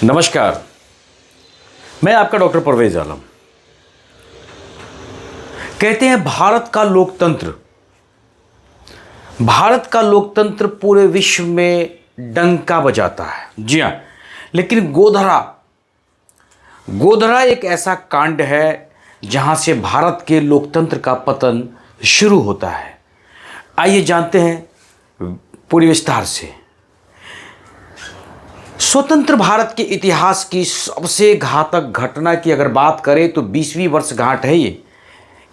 नमस्कार, मैं आपका डॉक्टर परवेज आलम। कहते हैं भारत का लोकतंत्र पूरे विश्व में डंका बजाता है। जी हाँ, लेकिन गोधरा एक ऐसा कांड है जहां से भारत के लोकतंत्र का पतन शुरू होता है। आइए जानते हैं पूरी विस्तार से। स्वतंत्र भारत के इतिहास की सबसे घातक घटना की अगर बात करें तो 20वीं वर्षगांठ है ये।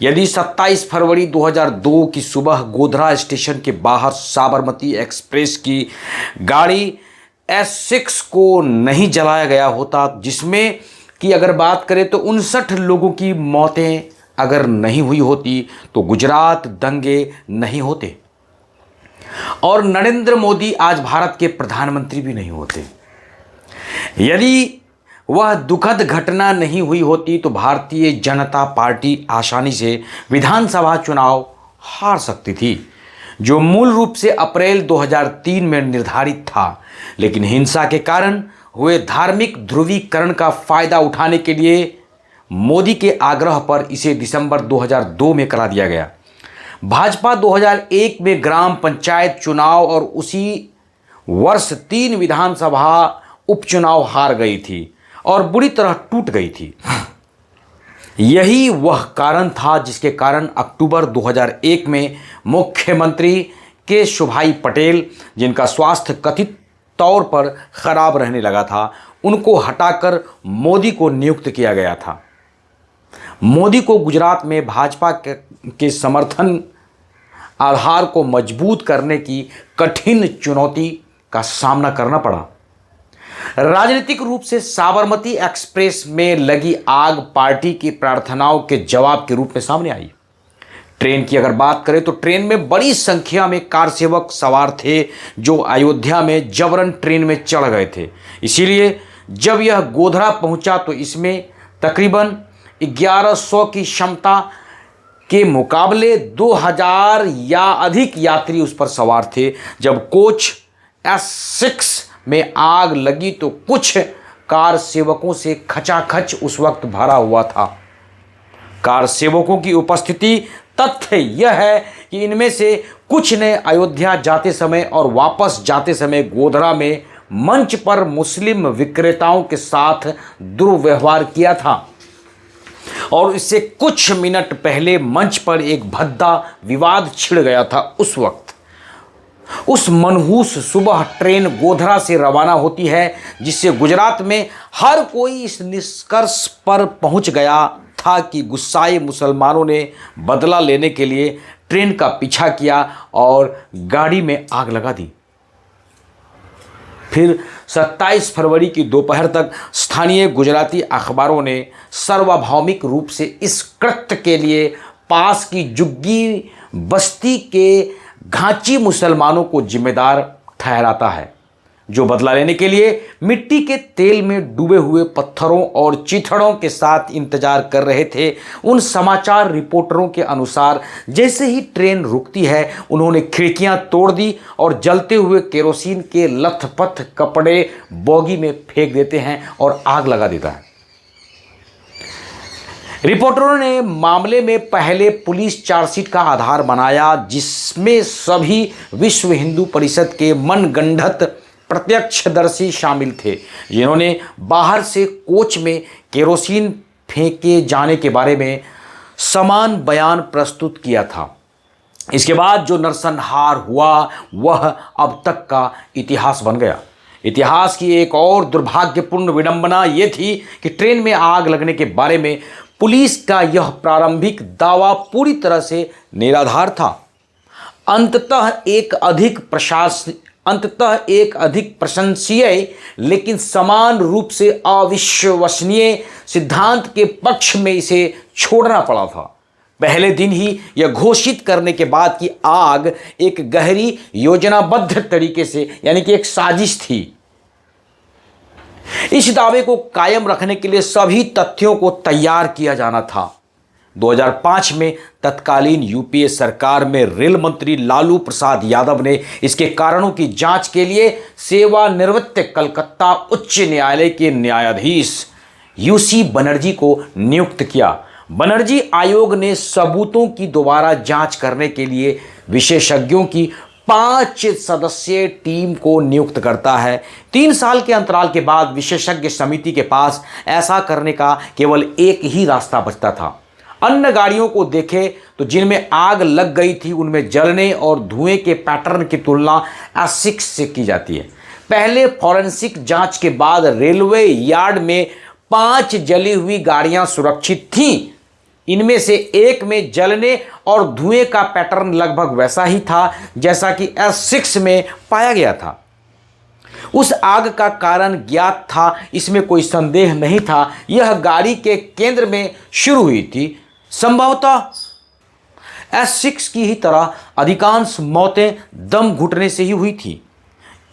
यदि 27 फरवरी 2002 की सुबह गोधरा स्टेशन के बाहर साबरमती एक्सप्रेस की गाड़ी S6 को नहीं जलाया गया होता, जिसमें कि अगर बात करें तो 59 लोगों की मौतें अगर नहीं हुई होती तो गुजरात दंगे नहीं होते और नरेंद्र मोदी आज भारत के प्रधानमंत्री भी नहीं होते। यदि वह दुखद घटना नहीं हुई होती तो भारतीय जनता पार्टी आसानी से विधानसभा चुनाव हार सकती थी, जो मूल रूप से अप्रैल 2003 में निर्धारित था। लेकिन हिंसा के कारण हुए धार्मिक ध्रुवीकरण का फायदा उठाने के लिए मोदी के आग्रह पर इसे दिसंबर 2002 में करा दिया गया। भाजपा 2001 में ग्राम पंचायत चुनाव और उसी वर्ष 3 विधानसभा उपचुनाव हार गई थी और बुरी तरह टूट गई थी। यही वह कारण था जिसके कारण अक्टूबर 2001 में मुख्यमंत्री केशुभाई पटेल, जिनका स्वास्थ्य कथित तौर पर खराब रहने लगा था, उनको हटाकर मोदी को नियुक्त किया गया था। मोदी को गुजरात में भाजपा के समर्थन आधार को मजबूत करने की कठिन चुनौती का सामना करना पड़ा। राजनीतिक रूप से साबरमती एक्सप्रेस में लगी आग पार्टी की प्रार्थनाओं के जवाब के रूप में सामने आई। ट्रेन की अगर बात करें तो ट्रेन में बड़ी संख्या में कार सेवक सवार थे जो अयोध्या में जबरन ट्रेन में चढ़ गए थे। इसीलिए जब यह गोधरा पहुंचा तो इसमें तकरीबन 1100 की क्षमता के मुकाबले 2000 या अधिक यात्री उस पर सवार थे। जब कोच S6 में आग लगी तो कुछ कार सेवकों से खचाखच उस वक्त भरा हुआ था। कार सेवकों की उपस्थिति तथ्य यह है कि इनमें से कुछ ने अयोध्या जाते समय और वापस जाते समय गोधरा में मंच पर मुस्लिम विक्रेताओं के साथ दुर्व्यवहार किया था और इससे कुछ मिनट पहले मंच पर एक भद्दा विवाद छिड़ गया था। उस मनहूस सुबह ट्रेन गोधरा से रवाना होती है, जिससे गुजरात में हर कोई इस निष्कर्ष पर पहुंच गया था कि गुस्साए मुसलमानों ने बदला लेने के लिए ट्रेन का पीछा किया और गाड़ी में आग लगा दी। फिर 27 फरवरी की दोपहर तक स्थानीय गुजराती अखबारों ने सार्वभौमिक रूप से इस कृत्य के लिए पास की जुग्गी बस्ती के घांची मुसलमानों को जिम्मेदार ठहराता है, जो बदला लेने के लिए मिट्टी के तेल में डूबे हुए पत्थरों और चीथड़ों के साथ इंतजार कर रहे थे। उन समाचार रिपोर्टरों के अनुसार जैसे ही ट्रेन रुकती है, उन्होंने खिड़कियां तोड़ दी और जलते हुए केरोसिन के लथपथ कपड़े बोगी में फेंक देते हैं और आग लगा देता है। रिपोर्टरों ने मामले में पहले पुलिस चार्जशीट का आधार बनाया, जिसमें सभी विश्व हिंदू परिषद के मनगढ़ंत प्रत्यक्षदर्शी शामिल थे, जिन्होंने बाहर से कोच में केरोसिन फेंके जाने के बारे में समान बयान प्रस्तुत किया था। इसके बाद जो नरसंहार हुआ वह अब तक का इतिहास बन गया। इतिहास की एक और दुर्भाग्यपूर्ण विडंबना यह थी कि ट्रेन में आग लगने के बारे में पुलिस का यह प्रारंभिक दावा पूरी तरह से निराधार था। अंततः एक अधिक प्रशंसीय लेकिन समान रूप से अविश्वसनीय सिद्धांत के पक्ष में इसे छोड़ना पड़ा था। पहले दिन ही यह घोषित करने के बाद कि आग एक गहरी योजनाबद्ध तरीके से, यानी कि एक साजिश थी। इस दावे को कायम रखने के लिए सभी तथ्यों को तैयार किया जाना था। 2005 में तत्कालीन यूपीए सरकार में रेल मंत्री लालू प्रसाद यादव ने इसके कारणों की जांच के लिए सेवानिवृत्त कलकत्ता उच्च न्यायालय के न्यायाधीश यूसी बनर्जी को नियुक्त किया। बनर्जी आयोग ने सबूतों की दोबारा जांच करने के लिए विशेषज्ञों की 5 सदस्यीय टीम को नियुक्त करता है। 3 साल के अंतराल के बाद विशेषज्ञ समिति के पास ऐसा करने का केवल एक ही रास्ता बचता था। अन्य गाड़ियों को देखें तो जिनमें आग लग गई थी उनमें जलने और धुएं के पैटर्न की तुलना S6 से की जाती है। पहले फॉरेंसिक जांच के बाद रेलवे यार्ड में 5 जली हुई गाड़ियां सुरक्षित थीं। इनमें से एक में जलने और धुएं का पैटर्न लगभग वैसा ही था जैसा कि S6 में पाया गया था। उस आग का कारण ज्ञात था, इसमें कोई संदेह नहीं था। यह गाड़ी के केंद्र में शुरू हुई थी। संभवतः S6 की ही तरह अधिकांश मौतें दम घुटने से ही हुई थी।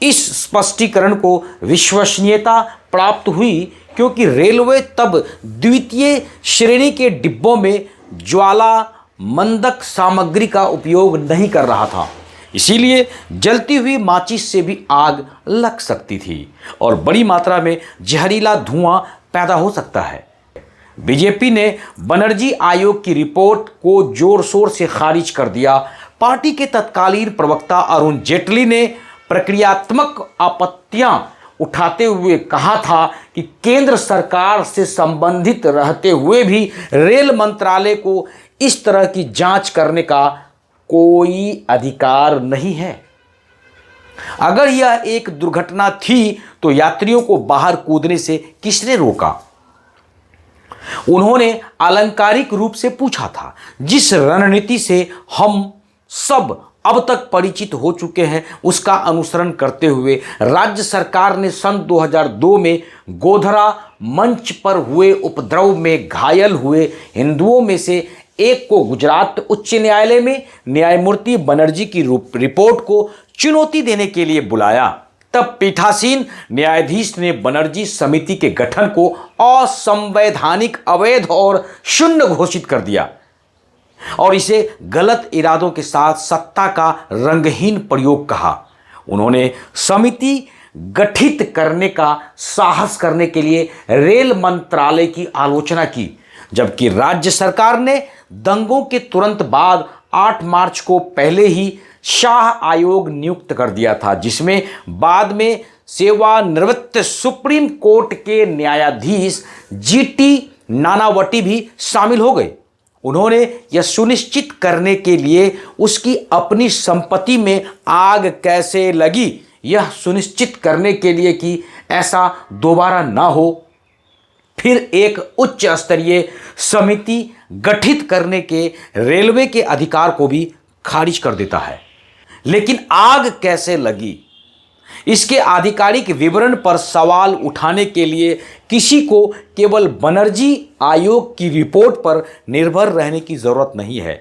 इस स्पष्टीकरण को विश्वसनीयता प्राप्त हुई क्योंकि रेलवे तब द्वितीय श्रेणी के डिब्बों में ज्वाला मंदक सामग्री का उपयोग नहीं कर रहा था। इसीलिए जलती हुई माचिस से भी आग लग सकती थी और बड़ी मात्रा में जहरीला धुआं पैदा हो सकता है। बीजेपी ने बनर्जी आयोग की रिपोर्ट को जोर शोर से खारिज कर दिया। पार्टी के तत्कालीन प्रवक्ता अरुण जेटली ने प्रक्रियात्मक आपत्तियां उठाते हुए कहा था कि केंद्र सरकार से संबंधित रहते हुए भी रेल मंत्रालय को इस तरह की जांच करने का कोई अधिकार नहीं है। अगर यह एक दुर्घटना थी तो यात्रियों को बाहर कूदने से किसने रोका? उन्होंने अलंकारिक रूप से पूछा था। जिस रणनीति से हम सब अब तक परिचित हो चुके हैं उसका अनुसरण करते हुए राज्य सरकार ने सन 2002 में गोधरा मंच पर हुए उपद्रव में घायल हुए हिंदुओं में से एक को गुजरात उच्च न्यायालय में न्यायमूर्ति बनर्जी की रिपोर्ट को चुनौती देने के लिए बुलाया। तब पीठासीन न्यायाधीश ने बनर्जी समिति के गठन को असंवैधानिक, अवैध और शून्य घोषित कर दिया और इसे गलत इरादों के साथ सत्ता का रंगहीन प्रयोग कहा। उन्होंने समिति गठित करने का साहस करने के लिए रेल मंत्रालय की आलोचना की, जबकि राज्य सरकार ने दंगों के तुरंत बाद 8 मार्च को पहले ही शाह आयोग नियुक्त कर दिया था, जिसमें बाद में सेवानिवृत्त सुप्रीम कोर्ट के न्यायाधीश GT नानावटी भी शामिल हो गए। उन्होंने यह सुनिश्चित करने के लिए उसकी अपनी संपत्ति में आग कैसे लगी, यह सुनिश्चित करने के लिए कि ऐसा दोबारा ना हो, फिर एक उच्च स्तरीय समिति गठित करने के रेलवे के अधिकार को भी खारिज कर देता है। लेकिन आग कैसे लगी, इसके आधिकारिक विवरण पर सवाल उठाने के लिए किसी को केवल बनर्जी आयोग की रिपोर्ट पर निर्भर रहने की जरूरत नहीं है।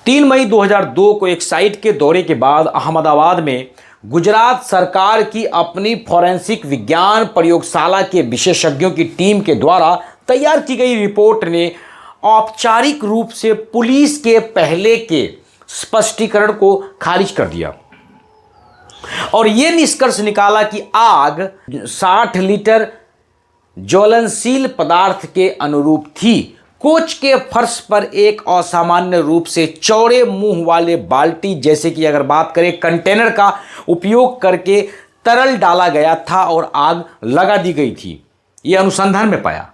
3 मई 2002 को एक साइट के दौरे के बाद अहमदाबाद में गुजरात सरकार की अपनी फॉरेंसिक विज्ञान प्रयोगशाला के विशेषज्ञों की टीम के द्वारा तैयार की गई रिपोर्ट ने औपचारिक रूप से पुलिस के पहले के स्पष्टीकरण को खारिज कर दिया और यह निष्कर्ष निकाला कि आग 60 लीटर ज्वलनशील पदार्थ के अनुरूप थी। कोच के फर्श पर एक असामान्य रूप से चौड़े मुंह वाले बाल्टी, जैसे कि अगर बात करें कंटेनर का उपयोग करके तरल डाला गया था और आग लगा दी गई थी, यह अनुसंधान में पाया।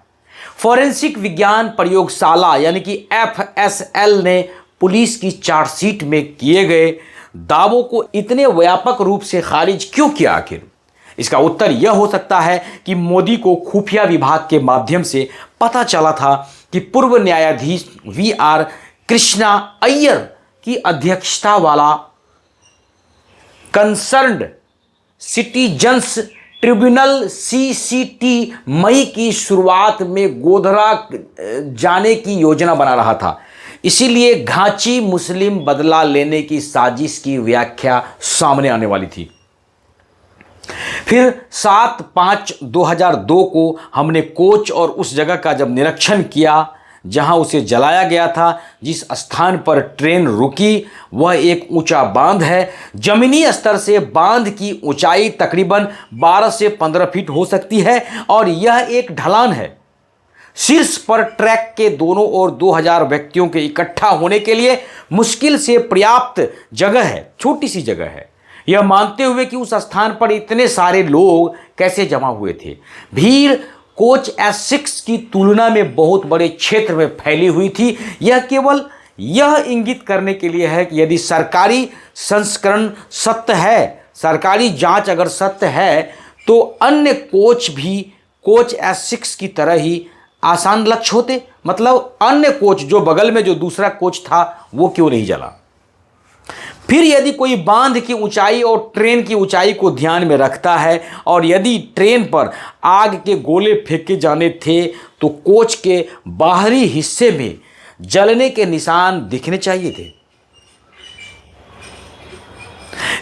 फॉरेंसिक विज्ञान प्रयोगशाला यानी कि FSL ने पुलिस की चार्जशीट में किए गए दावों को इतने व्यापक रूप से खारिज क्यों किया? आखिर इसका उत्तर यह हो सकता है कि मोदी को खुफिया विभाग के माध्यम से पता चला था कि पूर्व न्यायाधीश VR कृष्णा अय्यर की अध्यक्षता वाला कंसर्न्ड सिटीजन्स ट्रिब्यूनल CCT मई की शुरुआत में गोधरा जाने की योजना बना रहा था। इसीलिए घांची मुस्लिम बदला लेने की साजिश की व्याख्या सामने आने वाली थी। फिर 7/5/2002 को हमने कोच और उस जगह का जब निरीक्षण किया जहां उसे जलाया गया था। जिस स्थान पर ट्रेन रुकी वह एक ऊंचा बांध है। जमीनी स्तर से बांध की ऊंचाई तकरीबन 12 से 15 फीट हो सकती है और यह एक ढलान है। शीर्ष पर ट्रैक के दोनों ओर 2000 व्यक्तियों के इकट्ठा होने के लिए मुश्किल से पर्याप्त जगह है, छोटी सी जगह है। यह मानते हुए कि उस स्थान पर इतने सारे लोग कैसे जमा हुए थे। भीड़ कोच S6 की तुलना में बहुत बड़े क्षेत्र में फैली हुई थी। यह केवल यह इंगित करने के लिए है कि यदि सरकारी संस्करण सत्य है, सरकारी जांच अगर सत्य है, तो अन्य कोच भी कोच S6 की तरह ही आसान लक्ष्य होते। मतलब अन्य कोच जो बगल में जो दूसरा कोच था वो क्यों नहीं जला। फिर यदि कोई बांध की ऊंचाई और ट्रेन की ऊंचाई को ध्यान में रखता है और यदि ट्रेन पर आग के गोले फेंके जाने थे तो कोच के बाहरी हिस्से में जलने के निशान दिखने चाहिए थे।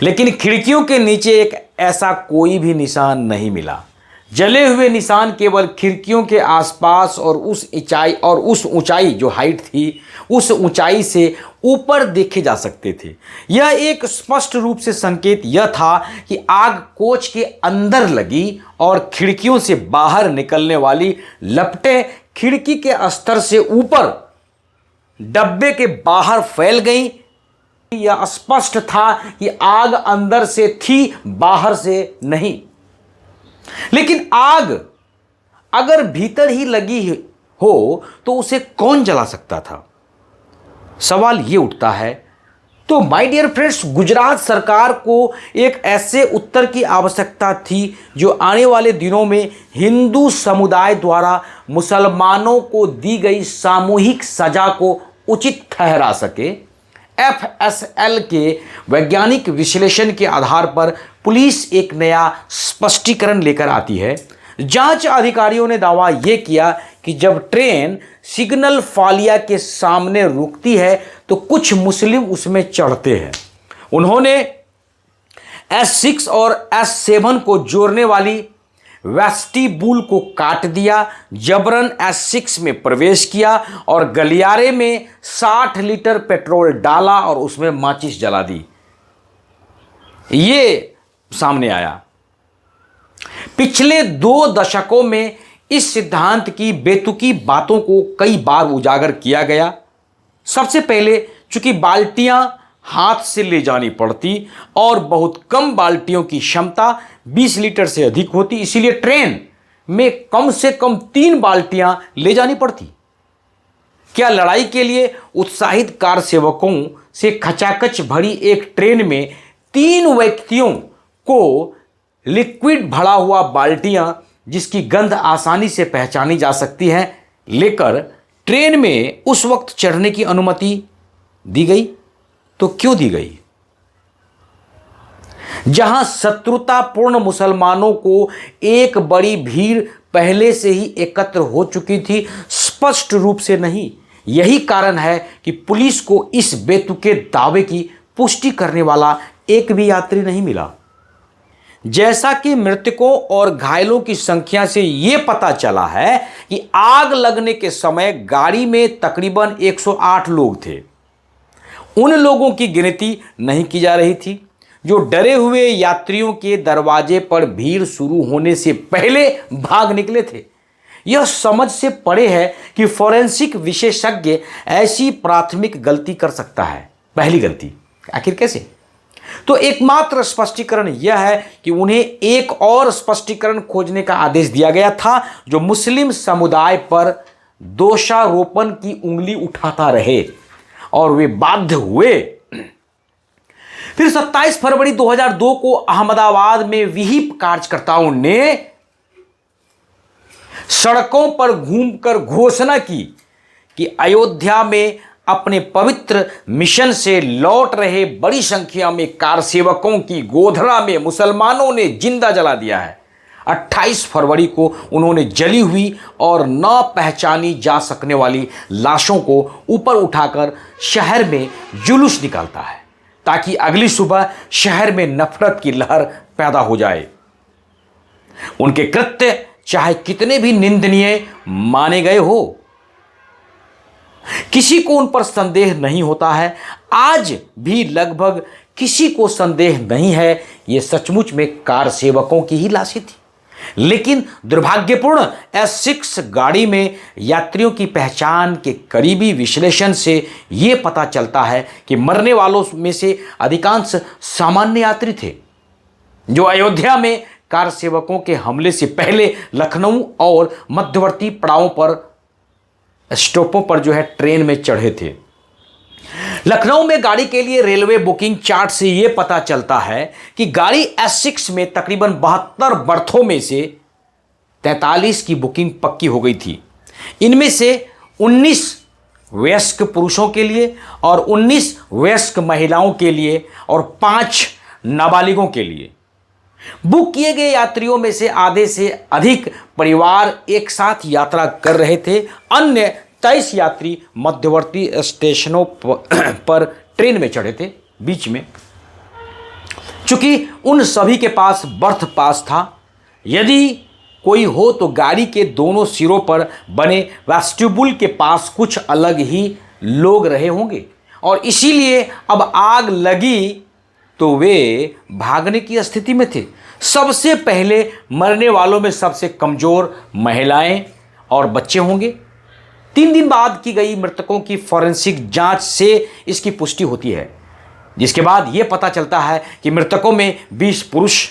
लेकिन खिड़कियों के नीचे एक ऐसा कोई भी निशान नहीं मिला। जले हुए निशान केवल खिड़कियों के आसपास और उस ऊंचाई जो हाइट थी उस ऊंचाई से ऊपर देखे जा सकते थे। यह एक स्पष्ट रूप से संकेत यह था कि आग कोच के अंदर लगी और खिड़कियों से बाहर निकलने वाली लपटें खिड़की के स्तर से ऊपर डब्बे के बाहर फैल गईं। यह स्पष्ट था कि आग अंदर से थी, बाहर से नहीं। लेकिन आग अगर भीतर ही लगी हो तो उसे कौन जला सकता था, सवाल यह उठता है। तो माय डियर फ्रेंड्स, गुजरात सरकार को एक ऐसे उत्तर की आवश्यकता थी जो आने वाले दिनों में हिंदू समुदाय द्वारा मुसलमानों को दी गई सामूहिक सजा को उचित ठहरा सके। FSL के वैज्ञानिक विश्लेषण के आधार पर पुलिस एक नया स्पष्टीकरण लेकर आती है। जांच अधिकारियों ने दावा यह किया कि जब ट्रेन सिग्नल फालिया के सामने रुकती है तो कुछ मुस्लिम उसमें चढ़ते हैं। उन्होंने S6 और S7 को जोड़ने वाली वेस्टिब्यूल को काट दिया, जबरन S6 में प्रवेश किया और गलियारे में 60 लीटर पेट्रोल डाला और उसमें माचिस जला दी। ये सामने आया। पिछले 2 दशकों में इस सिद्धांत की बेतुकी बातों को कई बार उजागर किया गया। सबसे पहले चूंकि बाल्टियां हाथ से ले जानी पड़ती और बहुत कम बाल्टियों की क्षमता 20 लीटर से अधिक होती, इसीलिए ट्रेन में कम से कम 3 बाल्टियां ले जानी पड़ती। क्या लड़ाई के लिए उत्साहित कार सेवकों से खचाखच भरी एक ट्रेन में 3 व्यक्तियों को लिक्विड भरा हुआ बाल्टियां जिसकी गंध आसानी से पहचानी जा सकती है लेकर ट्रेन में उस वक्त चढ़ने की अनुमति दी गई? तो क्यों दी गई? जहां शत्रुतापूर्ण मुसलमानों को एक बड़ी भीड़ पहले से ही एकत्र हो चुकी थी, स्पष्ट रूप से नहीं। यही कारण है कि पुलिस को इस बेतुके दावे की पुष्टि करने वाला एक भी यात्री नहीं मिला। जैसा कि मृतकों और घायलों की संख्या से यह पता चला है कि आग लगने के समय गाड़ी में तकरीबन 108 लोग थे। उन लोगों की गिनती नहीं की जा रही थी जो डरे हुए यात्रियों के दरवाजे पर भीड़ शुरू होने से पहले भाग निकले थे। यह समझ से परे है कि फोरेंसिक विशेषज्ञ ऐसी प्राथमिक गलती कर सकता है। पहली गलती आखिर कैसे? तो एकमात्र स्पष्टीकरण यह है कि उन्हें एक और स्पष्टीकरण खोजने का आदेश दिया गया था जो मुस्लिम समुदाय पर दोषारोपण की उंगली उठाता रहे, और वे बाध्य हुए। फिर 27 फरवरी 2002 को अहमदाबाद में विहिप कार्यकर्ताओं ने सड़कों पर घूमकर घोषणा की कि अयोध्या में अपने पवित्र मिशन से लौट रहे बड़ी संख्या में कार सेवकों की गोधरा में मुसलमानों ने जिंदा जला दिया है। 28 फरवरी को उन्होंने जली हुई और न पहचानी जा सकने वाली लाशों को ऊपर उठाकर शहर में जुलूस निकालता है ताकि अगली सुबह शहर में नफरत की लहर पैदा हो जाए। उनके कृत्य चाहे कितने भी निंदनीय माने गए हो, किसी को उन पर संदेह नहीं होता है। आज भी लगभग किसी को संदेह नहीं है ये सचमुच में कार सेवकों की ही लाशें थी। लेकिन दुर्भाग्यपूर्ण S6 गाड़ी में यात्रियों की पहचान के करीबी विश्लेषण से यह पता चलता है कि मरने वालों में से अधिकांश सामान्य यात्री थे जो अयोध्या में कार सेवकों के हमले से पहले लखनऊ और मध्यवर्ती पड़ावों पर स्टॉपों पर ट्रेन में चढ़े थे। लखनऊ में गाड़ी के लिए रेलवे बुकिंग चार्ट से यह पता चलता है कि गाड़ी S6 में तकरीबन 72 बर्थों में से 43 की बुकिंग पक्की हो गई थी। इनमें से 19 वयस्क पुरुषों के लिए और 19 वयस्क महिलाओं के लिए और 5 नाबालिगों के लिए। बुक किए गए यात्रियों में से आधे से अधिक परिवार एक साथ यात्रा कर रहे थे। अन्य 23 यात्री मध्यवर्ती स्टेशनों पर ट्रेन में चढ़े थे बीच में। चूंकि उन सभी के पास बर्थ पास था, यदि कोई हो तो गाड़ी के दोनों सिरों पर बने वेस्टिब्यूल के पास कुछ अलग ही लोग रहे होंगे और इसीलिए अब आग लगी तो वे भागने की स्थिति में थे। सबसे पहले मरने वालों में सबसे कमजोर महिलाएं और बच्चे होंगे। 3 दिन बाद की गई मृतकों की फॉरेंसिक जांच से इसकी पुष्टि होती है, जिसके बाद यह पता चलता है कि मृतकों में 20 पुरुष,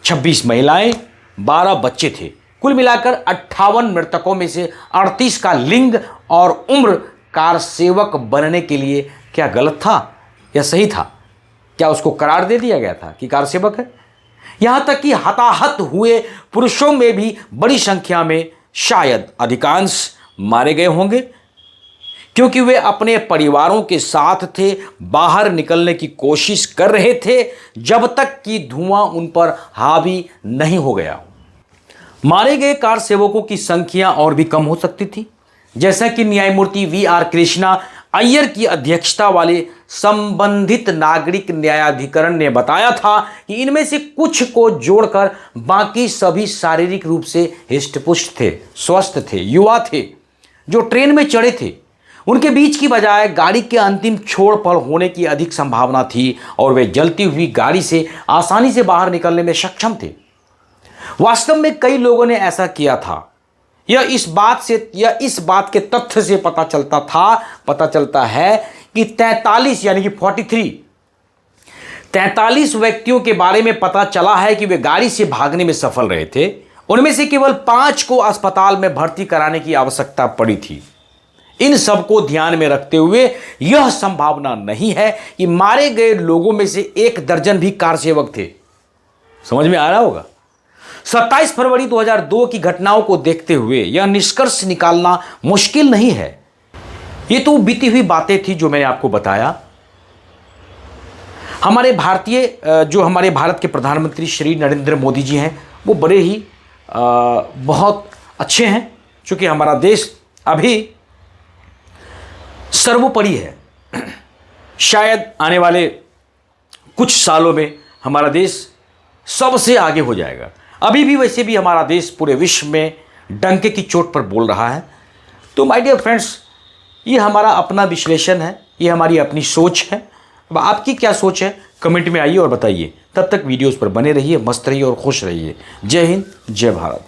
26 महिलाएं, 12 बच्चे थे। कुल मिलाकर 58 मृतकों में से 38 का लिंग और उम्र कार सेवक बनने के लिए क्या गलत था या सही था? क्या उसको करार दे दिया गया था कि कार सेवक है? यहां तक कि हताहत हुए पुरुषों में भी बड़ी संख्या में शायद अधिकांश मारे गए होंगे, क्योंकि वे अपने परिवारों के साथ थे, बाहर निकलने की कोशिश कर रहे थे जब तक कि धुआं उन पर हावी नहीं हो गया। मारे गए कार सेवकों की संख्या और भी कम हो सकती थी, जैसा कि न्यायमूर्ति VR कृष्णा अय्यर की अध्यक्षता वाले संबंधित नागरिक न्यायाधिकरण ने बताया था कि इनमें से कुछ को छोड़कर बाकी सभी शारीरिक रूप से हिष्टपुष्ट थे, स्वस्थ थे, युवा थे जो ट्रेन में चढ़े थे। उनके बीच की बजाय गाड़ी के अंतिम छोर पर होने की अधिक संभावना थी और वे जलती हुई गाड़ी से आसानी से बाहर निकलने में सक्षम थे। वास्तव में कई लोगों ने ऐसा किया था। यह इस बात के तथ्य से पता चलता है कि 43 यानी कि 43 व्यक्तियों के बारे में पता चला है कि वे गाड़ी से भागने में सफल रहे थे। उनमें से केवल 5 को अस्पताल में भर्ती कराने की आवश्यकता पड़ी थी। इन सब को ध्यान में रखते हुए यह संभावना नहीं है कि मारे गए लोगों में से 1 दर्जन भी कार सेवक थे। समझ में आ रहा होगा? 27 फरवरी 2002 की घटनाओं को देखते हुए यह निष्कर्ष निकालना मुश्किल नहीं है। ये तो बीती हुई बातें थी जो मैंने आपको बताया। हमारे भारत के प्रधानमंत्री श्री नरेंद्र मोदी जी हैं, वो बड़े ही बहुत अच्छे हैं, क्योंकि हमारा देश अभी सर्वोपरि है। शायद आने वाले कुछ सालों में हमारा देश सबसे आगे हो जाएगा। अभी भी वैसे भी हमारा देश पूरे विश्व में डंके की चोट पर बोल रहा है। तो माय डियर फ्रेंड्स, ये हमारा अपना विश्लेषण है, ये हमारी अपनी सोच है। अब आपकी क्या सोच है कमेंट में आइए और बताइए। तब तक वीडियोस पर बने रहिए, मस्त रहिए और खुश रहिए। जय हिंद, जय भारत।